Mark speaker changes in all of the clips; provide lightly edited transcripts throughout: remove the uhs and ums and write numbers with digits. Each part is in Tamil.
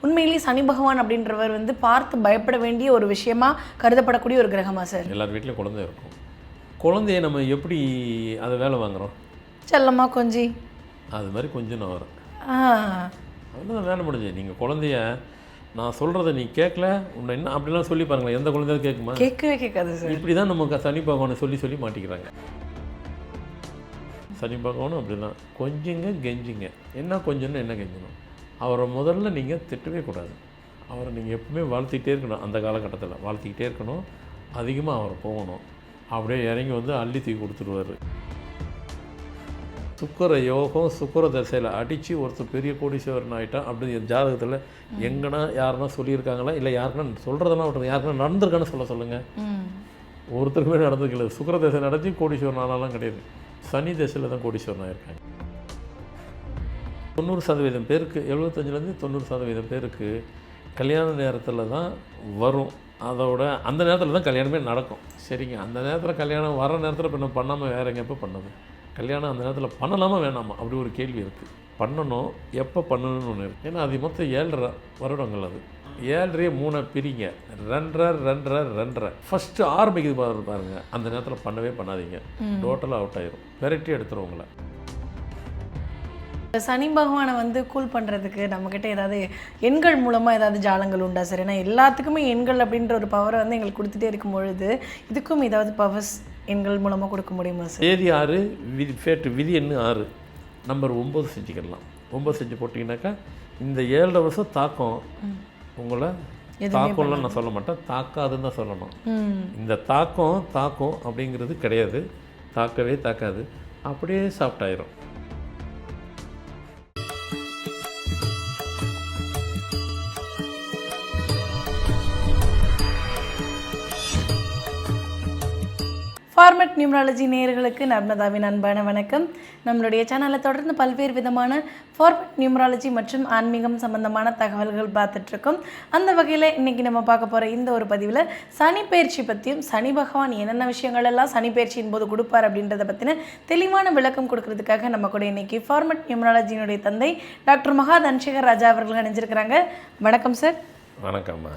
Speaker 1: உண்மையிலேயே சனி பகவான் அப்படின்றவர் வந்து பார்த்து பயப்பட வேண்டிய ஒரு விஷயமா கருதப்படக்கூடிய ஒரு கிரகமா சார்?
Speaker 2: எல்லார் வீட்லேயும் குழந்தை இருக்கும். குழந்தைய நம்ம எப்படி அதை வேலை வாங்குகிறோம்?
Speaker 1: செல்லம்மா கொஞ்சி
Speaker 2: அது மாதிரி கொஞ்சம் நான் வரேன்,
Speaker 1: ஆ
Speaker 2: அவ்வளோதான் வேலை முடிஞ்சு. நீங்கள் குழந்தைய நான் சொல்கிறத நீ கேட்கல உன்னை என்ன அப்படிலாம் சொல்லி பாருங்களேன், எந்த குழந்தையாவது கேட்குமா?
Speaker 1: கேட்கவே கேட்காது சார்.
Speaker 2: இப்படி தான் நமக்கு சனி பகவானை சொல்லி மாட்டிக்கிறாங்க. சனி பகவானும் அப்படி தான், கொஞ்சுங்க கெஞ்சுங்க. என்ன கொஞ்சம்னு என்ன கெஞ்சணும்? அவரை முதல்ல நீங்கள் திட்டவே கூடாது. அவரை நீங்கள் எப்பவுமே வாழ்த்திக்கிட்டே இருக்கணும். அந்த காலகட்டத்தில் வாழ்த்திக்கிட்டே இருக்கணும். அதிகமாக அவரை போகணும். அப்படியே இறங்கி வந்து அள்ளி தூக்கி கொடுத்துருவார். சுக்கர யோகம் சுக்கர தசையில் அடித்து ஒருத்தர் பெரிய கோடீஸ்வரன் ஆகிட்டான் அப்படி ஜாதகத்தில் எங்கன்னா யாருன்னா சொல்லியிருக்காங்களா, இல்லை யாருக்குன்னா சொல்கிறதெல்லாம் விட்டுறது, யாருக்குன்னா நடந்திருக்கான்னு சொல்லுங்கள். ஒருத்தருக்குமே நடந்துக்கல. சுக்கர தசை நடத்தி கோடீஸ்வரன் ஆனாலாம் கிடையாது. சனி தசையில் தான் கோடீஸ்வரன் ஆகிருக்காங்க. 90% பேருக்கு, 75% 90% பேருக்கு கல்யாண நேரத்தில் தான் வரும். அதோட அந்த நேரத்தில் தான் கல்யாணமே நடக்கும். சரிங்க, அந்த நேரத்தில் கல்யாணம் வர நேரத்தில் இப்போ நம்ம பண்ணாமல் வேறு எங்கே எப்போ பண்ணது? கல்யாணம் அந்த நேரத்தில் பண்ணலாமா வேணாமா அப்படி ஒரு கேள்வி இருக்குது. பண்ணணும், எப்போ பண்ணணும்னு ஒன்று இருக்குது. ஏன்னா அது மொத்தம் 7.5 வருடங்கள். அது 7.5 3 பிரிங்க, 2.5 ஃபஸ்ட்டு ஆரம்பிக்குது பாருங்கள். அந்த நேரத்தில் பண்ணவே பண்ணாதீங்க. டோட்டலாக அவுட் ஆயிரும், வெரைட்டி எடுத்துரும் உங்களை.
Speaker 1: சனி பகவானை வந்து கூல் பண்ணுறதுக்கு நம்மக்கிட்ட ஏதாவது எண்கள் மூலமாக ஏதாவது ஜாலங்கள் உண்டா சார்? ஏன்னா எல்லாத்துக்குமே எண்கள் அப்படின்ற ஒரு பவரை வந்து எங்களுக்கு கொடுத்துட்டே இருக்கும் பொழுது இதுக்கும் ஏதாவது பவர்ஸ் எண்கள் மூலமாக கொடுக்க முடியுமா சார்?
Speaker 2: தேதி 6 விதி எண்ணு 6 நம்பர் 9 செஞ்சுக்கலாம். 9 செஞ்சு போட்டிங்கனாக்கா இந்த 7 வருஷம் தாக்கம் உங்களை தாக்கம்லாம் நான் சொல்ல மாட்டேன், தாக்காதுன்னு தான் சொல்லணும். இந்த தாக்கம் அப்படிங்கிறது கிடையாது, தாக்கவே தாக்காது, அப்படியே சாஃப்டாயிரும்.
Speaker 1: ஃபார்மட் நியூமராலஜி நேயர்களுக்கு நர்மதாவின் அன்பான வணக்கம். நம்மளுடைய சேனலில் தொடர்ந்து பல்வேறு விதமான ஃபார்மட் நியூமராலஜி மற்றும் ஆன்மீகம் சம்பந்தமான தகவல்கள் பார்த்துட்ருக்கோம். அந்த வகையில் இன்றைக்கி நம்ம பார்க்க போகிற இந்த ஒரு பதிவில் சனி பயிற்சி பற்றியும் சனி பகவான் என்னென்ன விஷயங்கள் எல்லாம் சனி பயிற்சியின் போது கொடுப்பார் அப்படின்றத பற்றின தெளிவான விளக்கம் கொடுக்கறதுக்காக நம்ம கூட இன்றைக்கி ஃபார்மட் நியூமராலஜியினுடைய தந்தை டாக்டர் மகா தனசேகர் ராஜா அவர்கள் நினைஞ்சிருக்கிறாங்க. வணக்கம் சார்.
Speaker 2: வணக்கம்மா.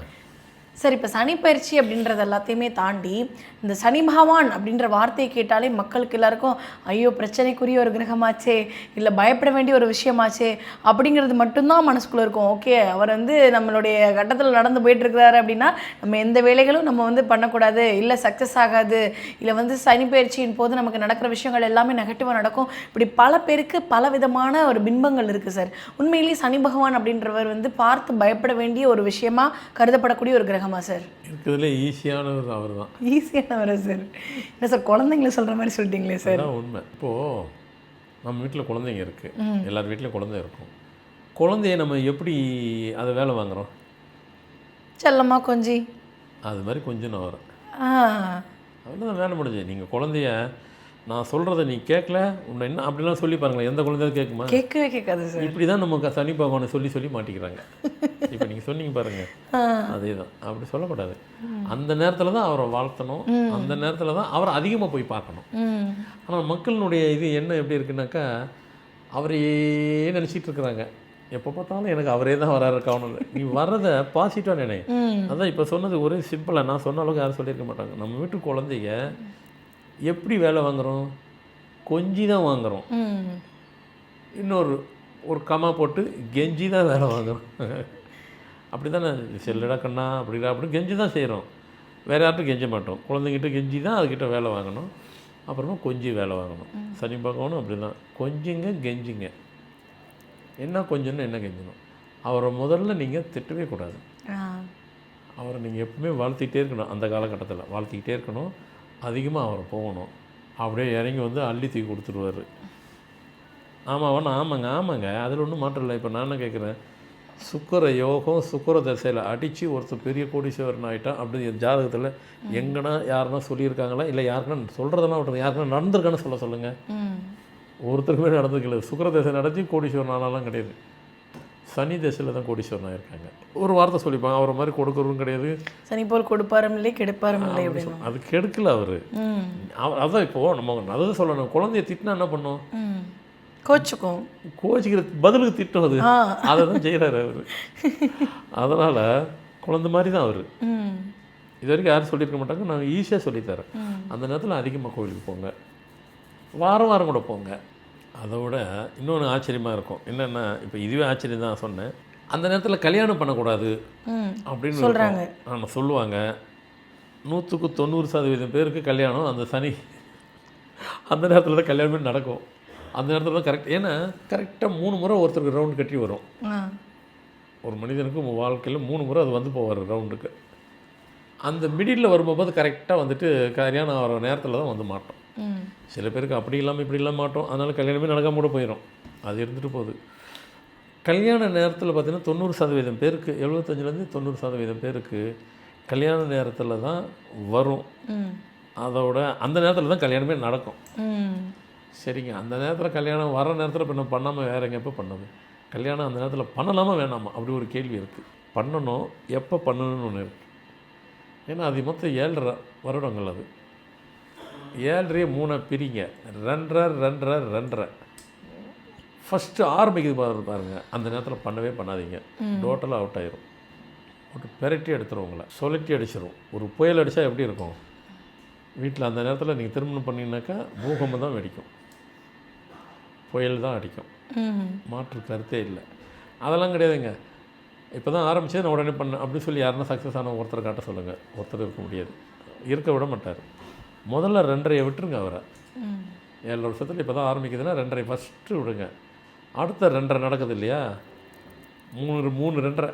Speaker 1: சார், இப்போ சனி பயிற்சி அப்படின்றது எல்லாத்தையுமே தாண்டி இந்த சனி பகவான் அப்படின்ற வார்த்தையை கேட்டாலே மக்களுக்கு எல்லாருக்கும் ஐயோ பிரச்சனைக்குரிய ஒரு கிரகமாச்சே, இல்லை பயப்பட வேண்டிய ஒரு விஷயமாச்சே அப்படிங்கிறது மட்டும்தான் மனசுக்குள்ளே இருக்கும். ஓகே, அவர் வந்து நம்மளுடைய கட்டத்தில் நடந்து போயிட்டுருக்கிறாரு அப்படின்னா நம்ம எந்த வேலைகளும் நம்ம வந்து பண்ணக்கூடாது, இல்லை சக்ஸஸ் ஆகாது, இல்லை வந்து சனி பயிற்சியின் போது நமக்கு நடக்கிற விஷயங்கள் எல்லாமே நெகட்டிவாக நடக்கும். இப்படி பல பேருக்கு பல விதமான ஒரு பிம்பங்கள் இருக்குது சார். உண்மையிலேயே சனி பகவான் அப்படின்றவர் வந்து பார்த்து பயப்பட வேண்டிய ஒரு விஷயமா கருதப்படக்கூடிய ஒரு கிரகம் சார்?
Speaker 2: இருக்கிறதுல ஈஸியானவர் அவர் தான்.
Speaker 1: ஈஸியானவரா சார்? என்ன சார் குழந்தைங்கள சொல்கிற மாதிரி சொல்லிட்டீங்களே சார்.
Speaker 2: அதான் உண்மை. இப்போது நம்ம வீட்டில் குழந்தைங்க இருக்குது, எல்லார் வீட்லேயும் குழந்தை இருக்கும். குழந்தைய நம்ம எப்படி அதை வேலை வாங்குகிறோம்?
Speaker 1: செல்லம்மா கொஞ்சி
Speaker 2: அது மாதிரி கொஞ்சம் நான் வரேன், அவ்வளோதான் வேலை முடிஞ்சு. நீங்கள் குழந்தைய நான் சொல்கிறத நீ கேட்கல உன்னை என்ன அப்படிலாம் சொல்லி பாருங்களேன், எந்த குழந்தையாவது கேட்குமா?
Speaker 1: கேட்கவே கேட்காது சார்.
Speaker 2: இப்படி தான் நமக்கு சனி பகவானை சொல்லி மாட்டிக்கிறாங்க. இப்போ நீங்கள் சொன்னீங்க பாருங்கள், அதே தான். அப்படி சொல்லக்கூடாது. அந்த நேரத்தில் தான் அவரை வாழ்த்தணும், அந்த நேரத்தில் தான் அவரை அதிகமாக போய் பார்க்கணும். ஆனால் மக்களினுடைய இது என்ன எப்படி இருக்குன்னாக்கா அவரையே நினச்சிட்டு இருக்கிறாங்க. எப்போ பார்த்தாலும் எனக்கு அவரே தான் வராரு கவனம். நீ வர்றதை பாசிட்டிவாக நினை. அதான் இப்போ சொன்னது ஒரே சிம்பிளாக நான் சொன்ன அளவுக்கு யாரும் சொல்லியிருக்க மாட்டாங்க. நம்ம வீட்டு குழந்தைங்க எப்படி வேலை வாங்குகிறோம்? கொஞ்சி தான் வாங்குகிறோம். ஒரு கமா போட்டு கெஞ்சி தான் வேலை வாங்குகிறோம். அப்படி தானே செல்லடா கண்ணா அப்படி கெஞ்சி தான் செய்கிறோம். வேறு யார்ட்டும் கெஞ்ச மாட்டோம். குழந்தைங்கிட்ட கெஞ்சி தான் அதுக்கிட்ட வேலை வாங்கணும். அப்புறமா கொஞ்சி வேலை வாங்கணும். சனி பகவானும் அப்படி தான், கொஞ்சுங்க கெஞ்சுங்க. என்ன கொஞ்சம்னு என்ன கெஞ்சணும்? அவரை முதல்ல நீங்கள் திட்டவே கூடாது. அவரை நீங்கள் எப்பவுமே வாழ்த்திக்கிட்டே இருக்கணும். அந்த காலகட்டத்தில் வாழ்த்திக்கிட்டே இருக்கணும். அதிகமாக அவரை போகணும். அப்படியே இறங்கி வந்து அள்ளி தூக்கி கொடுத்துருவார். ஆமாங்க, அதில் ஒன்றும் மாற்றம் இல்லை. இப்போ நான் என்ன கேட்குறேன், சுக்கர யோகம் சுக்கர தசையில் அடித்து ஒருத்தர் பெரிய கோடீஸ்வரன் ஆகிட்டான் அப்படி ஜாதகத்தில் எங்கன்னா யாருன்னா சொல்லியிருக்காங்களா, இல்லை யாருக்குன்னா சொல்கிறதெல்லாம் விட்டுறது, யாருக்குன்னா நடந்திருக்கான்னு சொல்லுங்கள். ஒருத்தருக்குமே நடந்துக்கல. சுக்கர தசை நடத்தி கோடீஸ்வரன் ஆனாலாம் கிடையாது. சனி தசையில் தான் கோடீஸ்வரன் ஆகிருக்காங்க. ஒரு வார்த்தை சொல்லிப்பாங்க, அவரை மாதிரி கொடுக்குறதும் கிடையாது.
Speaker 1: சனி போல் கொடுப்பாரும் இல்லை கெடுப்பாரும் இல்லை அப்படின்னு.
Speaker 2: அது கெடுக்கல அவர். அதான் இப்போது நம்ம அதாவது சொல்லணும், குழந்தைய திட்டினா என்ன பண்ணும்?
Speaker 1: கோச்சுக்கும்.
Speaker 2: கோச்சிக்கிறதுக்கு பதிலுக்கு திட்டம் அது.
Speaker 1: ஆ.
Speaker 2: அதை தான் செய்கிறாரு அவர். அதனால் குழந்தை மாதிரி தான் அவர்.
Speaker 1: ம்.
Speaker 2: இது வரைக்கும் யாரும் சொல்லியிருக்க மாட்டாங்க. நான் ஈஸியாக சொல்லித்தரேன். அந்த நேரத்தில் அதிகமாக கோவிலுக்கு போங்க, வாரம் வாரம் கூட போங்க. அதை விட இன்னொன்று ஆச்சரியமாக இருக்கும். என்னென்னா, இப்போ இதுவே ஆச்சரியம் தான் சொன்னேன். அந்த நேரத்தில் கல்யாணம் பண்ணக்கூடாது அப்படின்னு
Speaker 1: சொல்கிறாங்க.
Speaker 2: ஆமாம் சொல்லுவாங்க. 100க்கு 90% பேருக்கு கல்யாணம் அந்த சனி அந்த நேரத்தில் தான் கல்யாணமே நடக்கும். அந்த நேரத்தில் தான் கரெக்ட். ஏன்னா கரெக்டாக 3 முறை ஒருத்தருக்கு ரவுண்டு கட்டி வரும்.
Speaker 1: ஆ.
Speaker 2: ஒரு மனிதனுக்கு வாழ்க்கையில் 3 முறை அது வந்து போவார் ரவுண்டுக்கு. அந்த மிடில் வரும்போது கரெக்டாக வந்துட்டு கல்யாணம் ஆகிற நேரத்தில் தான் வந்து மாட்டோம். சில பேருக்கு அப்படி இல்லாமல் இப்படி இல்லாமல் மாட்டோம். அதனால் கல்யாணமே நடக்காம கூட போயிடும். அது இருந்துட்டு போகுது. கல்யாண நேரத்தில் பார்த்திங்கன்னா 90% பேருக்கு, 75லேருந்து 90% பேருக்கு கல்யாண நேரத்தில் தான் வரும். அதோட அந்த நேரத்தில் தான் கல்யாணமே நடக்கும். சரிங்க, அந்த நேரத்தில் கல்யாணம் வர நேரத்தில் இப்போ நம்ம பண்ணாமல் வேறு எங்கே எப்போ பண்ணது? கல்யாணம் அந்த நேரத்தில் பண்ணலாமா வேணாமா அப்படி ஒரு கேள்வி இருக்குது. பண்ணணும், எப்போ பண்ணணும்னு ஒன்று இருக்குது. ஏன்னா அது மொத்தம் 7.5 வருடங்கள். அது 7.5 3 பிரிங்க, 2.5 ஃபஸ்ட்டு ஆரம்பிக்குது பாருங்கள். அந்த நேரத்தில் பண்ணவே பண்ணாதீங்க. டோட்டலாக அவுட் ஆயிரும். ஒரு பெரட்டி எடுத்துரும், உங்களை சொலட்டி அடிச்சிடும். ஒரு புயல் அடித்தா எப்படி இருக்கும் வீட்டில்? அந்த நேரத்தில் நீங்கள் திருமணம் பண்ணிங்கனாக்கா பூகம்பம் தான் வெடிக்கும், புயல் தான் அடிக்கும். மாற்று கருத்தே இல்லை. அதெல்லாம் கிடையாதுங்க. இப்போ தான் ஆரம்பித்தது நான் உடனே பண்ணேன் அப்படின்னு சொல்லி யாருன்னா சக்ஸஸ் ஆன ஒருத்தரை காட்ட சொல்லுங்கள். ஒருத்தர் இருக்க முடியாது, இருக்க விட மாட்டார். முதல்ல 2.5 விட்டுருங்க அவரை. 7 வருஷத்தில் இப்போ தான் ஆரம்பிக்குதுன்னா 2.5 ஃபஸ்ட்டு விடுங்க. அடுத்த 2.5 நடக்குது இல்லையா, 3 2.5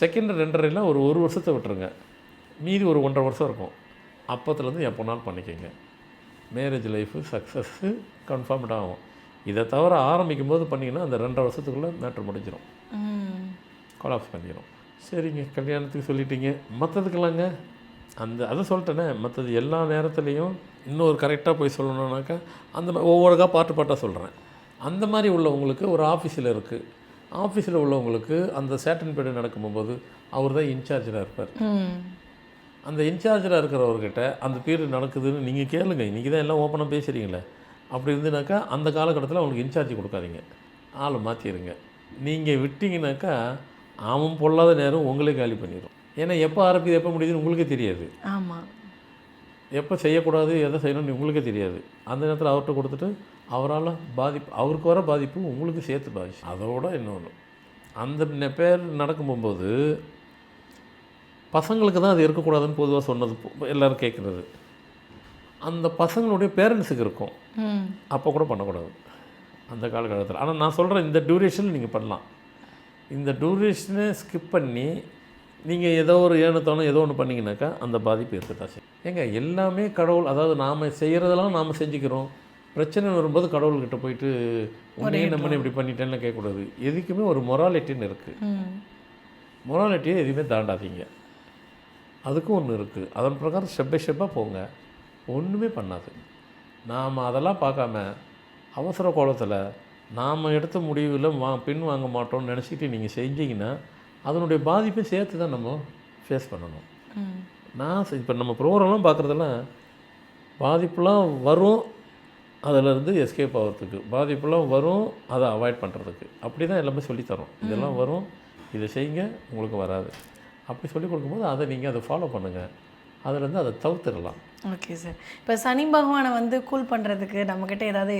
Speaker 2: செகண்ட் 2.5 ஒரு வருஷத்தை விட்டுருங்க. மீதி ஒரு 1.5 வருஷம் இருக்கும். அப்போத்துலேருந்து எப்போனாலும் பண்ணிக்கோங்க. மேரேஜ் லைஃபு சக்ஸஸ்ஸு கன்ஃபார்ம்ட் ஆகும். இதை தவிர ஆரம்பிக்கும் போது பண்ணிங்கன்னா அந்த 2.5 வருஷத்துக்குள்ளே மேட்ரு முடிஞ்சிடும், கொலாப்ஸ் பண்ணிடும். சரிங்க, கல்யாணத்துக்கு சொல்லிட்டீங்க. மற்றதுக்கெல்லாங்க அதை சொல்லிட்டேனே. மற்றது எல்லா நேரத்துலேயும் இன்னொரு கரெக்டாக போய் சொல்லணுன்னாக்கா அந்த ஒவ்வொருக்கா பாட்டாக சொல்கிறேன். அந்த மாதிரி உள்ளவங்களுக்கு ஒரு ஆஃபீஸில் இருக்குது. ஆஃபீஸில் உள்ளவங்களுக்கு அந்த சேட்டன் பீரியட் நடக்கும்போது அவர் தான் இன்சார்ஜராக இருப்பார். அந்த இன்சார்ஜராக இருக்கிறவர்கிட்ட அந்த பீரியட் நடக்குதுன்னு நீங்கள் கேளுங்க. இன்றைக்கி தான் எல்லாம் ஓப்பனாக பேசுகிறீங்களே. அப்படி இருந்துனாக்கா அந்த காலகட்டத்தில் அவங்களுக்கு இன்சார்ஜ் கொடுக்காதீங்க, ஆளை மாற்றிடுங்க. நீங்கள் விட்டிங்கனாக்கா அவன் பொல்லாத நேரம் உங்களே காலி பண்ணிடும். ஏன்னா எப்போ ஆரம்பிக்குது எப்போ முடியுதுன்னு உங்களுக்கே தெரியாது.
Speaker 1: ஆமாம்.
Speaker 2: எப்போ செய்யக்கூடாது எதை செய்யணும்னு உங்களுக்கே தெரியாது. அந்த நேரத்தில் அவர்கிட்ட கொடுத்துட்டு அவரால் பாதிப்பு, அவருக்கு வர பாதிப்பு உங்களுக்கு சேர்த்து பாதிச்சு. அதோட இன்னொன்று, அந்த பேர் நடக்கும்போது பசங்களுக்கு தான் அது இருக்கக்கூடாதுன்னு பொதுவாக சொன்னது எல்லோரும் கேட்குறது. அந்த பசங்களுடைய பேரண்ட்ஸுக்கு இருக்கும், அப்போ கூட பண்ணக்கூடாது அந்த காலகட்டத்தில். ஆனால் நான் சொல்கிறேன், இந்த டியூரேஷன் நீங்கள் பண்ணலாம். இந்த டியூரேஷனை ஸ்கிப் பண்ணி நீங்கள் ஏதோ ஒரு ஏனத்தோணும் ஏதோ ஒன்று பண்ணிங்கனாக்கா அந்த பாதிப்பு இருக்கத்தான் செய்யும். ஏங்க எல்லாமே கடவுள், அதாவது நாம் செய்கிறதெல்லாம் நாம் செஞ்சுக்கிறோம். பிரச்சனை வரும்போது கடவுள்கிட்ட போயிட்டு உடனே நம்ம இப்படி பண்ணிட்டேன்னு கேட்கக்கூடாது. எதுக்குமே ஒரு மொராலிட்டின்னு இருக்குது. மொராலிட்டியை எதுவுமே தாண்டாதீங்க, அதுக்கும் ஒன்று இருக்குது. அதன் பிரகாரம் ஸ்டெப் பை ஸ்டெப்பாக போங்க. ஒன்றுமே பண்ணாது. நாம் அதெல்லாம் பார்க்காம அவசர கோலத்தில் நாம் எடுத்த முடிவில் பின் வாங்க மாட்டோம்னு நினச்சிக்கிட்டு நீங்கள் செஞ்சீங்கன்னா அதனுடைய பாதிப்பை சேர்த்து தான் நம்ம ஃபேஸ் பண்ணணும். நான் இப்போ நம்ம ப்ரோக்ராம்லாம் பார்க்குறதெல்லாம் பாதிப்புலாம் வரும், அதிலேருந்து எஸ்கேப் ஆகிறதுக்கு. பாதிப்புலாம் வரும், அதை அவாய்ட் பண்ணுறதுக்கு. அப்படி தான் எல்லாமே சொல்லித்தரோம். இதெல்லாம் வரும், இதை செய்யுங்க, உங்களுக்கு வராது. அப்படி சொல்லி கொடுக்கும்போது அதை நீங்கள் அதை ஃபாலோ பண்ணுங்கள். அதுலேருந்து அதை தவிர்த்துடலாம்.
Speaker 1: Okay sir. இப்போ சனி பகவானை வந்து கூல் பண்ணுறதுக்கு நம்மக்கிட்ட ஏதாவது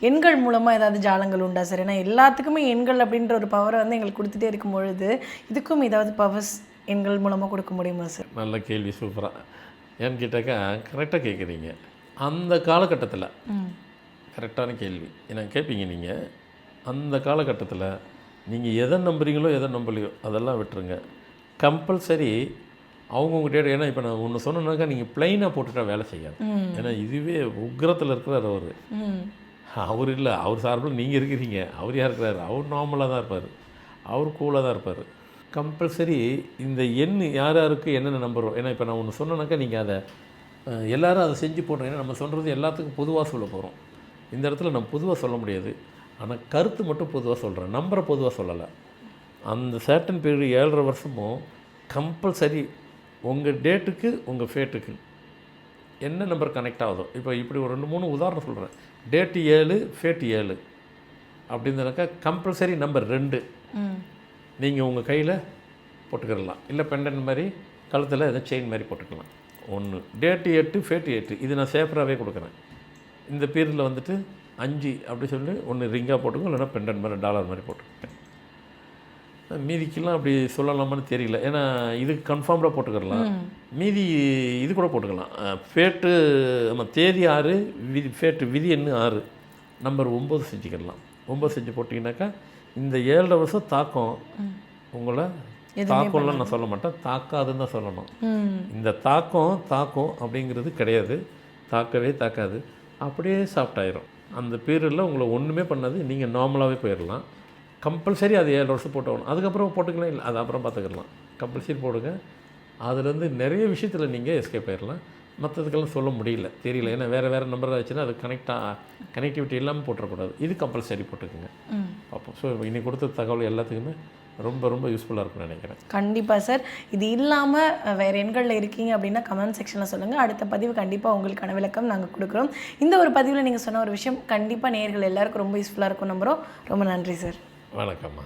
Speaker 1: எண்கள் மூலமாக ஏதாவது ஜாலங்கள் உண்டா சார்? ஏன்னா எல்லாத்துக்குமே எண்கள் அப்படின்ற ஒரு பவரை வந்து எங்களுக்கு கொடுத்துட்டே இருக்கும் பொழுது இதுக்கும் ஏதாவது பவர்ஸ் எண்கள் மூலமாக கொடுக்க முடியுமா சார்?
Speaker 2: நல்ல கேள்வி, சூப்பராக. ஏன்னு கேட்டாக்கா கரெக்டாக கேட்குறீங்க. அந்த காலகட்டத்தில் கரெக்டான கேள்வி ஏன்னா கேட்பீங்க நீங்கள். அந்த காலகட்டத்தில் நீங்கள் எதை நம்புறீங்களோ எதை நம்பலையோ அதெல்லாம் விட்டுருங்க. கம்பல்சரி அவங்கவுங்க டேட். ஏன்னா இப்போ நான் ஒன்று சொன்னேன்னாக்கா நீங்கள் ப்ளைனாக போட்டுட்டா வேலை செய்யாது. ஏன்னா இதுவே உக்ரத்தில் இருக்கிறார் அவர். அவர் இல்லை, அவர் சார்பில் நீங்கள் இருக்கிறீங்க. அவர் யார் இருக்கிறார்? அவர் நார்மலாக தான் இருப்பார், அவர் கூலாக தான் இருப்பார். கம்பல்சரி இந்த எண் யார் யாருக்கு என்னென்ன நம்புகிறோம். ஏன்னா இப்போ நான் ஒன்று சொன்னேன்னாக்கா நீங்கள் அதை எல்லோரும் அதை செஞ்சு போடுறோம். ஏன்னா நம்ம சொல்கிறது எல்லாத்துக்கும் பொதுவாக சொல்ல போகிறோம். இந்த இடத்துல நம்ம பொதுவாக சொல்ல முடியாது. ஆனால் கருத்து மட்டும் பொதுவாக சொல்கிறேன், நம்பரை பொதுவாக சொல்லலை. அந்த சேட்டன் பீரியட் 7.5 வருஷமும் கம்பல்சரி உங்கள் டேட்டுக்கு உங்கள் ஃபேட்டுக்கு என்ன நம்பர் கனெக்ட் ஆகுதோ. இப்போ இப்படி ஒரு 2 3 உதாரணம் சொல்கிறேன். Date 7, fat 7. அப்படின்னாக்கா கம்பல்சரி நம்பர் 2 நீங்கள் உங்கள் கையில் போட்டுக்கிடலாம். இல்லை பெண்டன் மாதிரி கழுத்தில் எதாவது செயின் மாதிரி போட்டுக்கலாம். 1 டேட்டு 8 ஃபேட்டு 8 இது நான் சேஃபராகவே கொடுக்குறேன். இந்த பீரியடில் வந்துட்டு 5 அப்படி சொல்லி 1 ரிங்காக போட்டுக்கோ, இல்லைன்னா பெண்டன் மாதிரி டாலர் மாதிரி போட்டுக்கிட்டேன். மீதிக்கெல்லாம் அப்படி சொல்லலாமான்னு தெரியல. ஏன்னா இது கன்ஃபார்ம்டாக போட்டுக்கிடலாம். மீதி இது கூட போட்டுக்கலாம். ஃபேட்டு நம்ம தேதி 6 விதி ஃபேட்டு விதி எண்ணு 6 நம்பர் 9 செஞ்சுக்கிடலாம். 9 செஞ்சு போட்டிங்கனாக்கா இந்த 7 வருஷம் தாக்கம் உங்களை தாக்கம்லாம் நான் சொல்ல மாட்டேன், தாக்காதுன்னு தான் சொல்லணும். இந்த தாக்கம் அப்படிங்கிறது கிடையாது, தாக்கவே தாக்காது, அப்படியே சாஃப்டாயிரும். அந்த பீரியடில் உங்களை ஒன்றுமே பண்ணாது, நீங்கள் நார்மலாகவே போயிடலாம். கம்பல்சரி அது 7 வருஷம் போட்டோம், அதுக்கப்புறம் போட்டுக்கலாம், இல்லை அது அப்புறம் பார்த்துக்கலாம். கம்பல்சரி போடுங்க. அதுலேருந்து நிறைய விஷயத்தில் நீங்கள் எஸ்கேப் ஆயிடலாம். மற்றதுக்கெல்லாம் சொல்ல முடியல, தெரியல. ஏன்னா வேறு நம்பர் ஆச்சுன்னா அது கனெக்டிவிட்டி இல்லாமல் போட்டுறக்கூடாது. இது கம்பல்சரி போட்டுக்குங்க பார்ப்போம். ஸோ இன்னைக்கு கொடுத்த தகவல் எல்லாத்துக்குமே ரொம்ப யூஸ்ஃபுல்லாக இருக்கும்னு நினைக்கிறேன்.
Speaker 1: கண்டிப்பாக சார். இது இல்லாமல் வேறு எண்களில் இருக்கீங்க அப்படின்னா கமெண்ட் செக்ஷனில் சொல்லுங்கள். அடுத்த பதிவு கண்டிப்பாக உங்களுக்கான விளக்கம் நாங்கள் கொடுக்குறோம். இந்த ஒரு பதிவில் நீங்கள் சொன்ன ஒரு விஷயம் கண்டிப்பாக நேயர்கள் எல்லாருக்கும் ரொம்ப யூஸ்ஃபுல்லாக இருக்கும் நம்புகிறோம். ரொம்ப நன்றி சார்.
Speaker 2: வணக்கம்மா.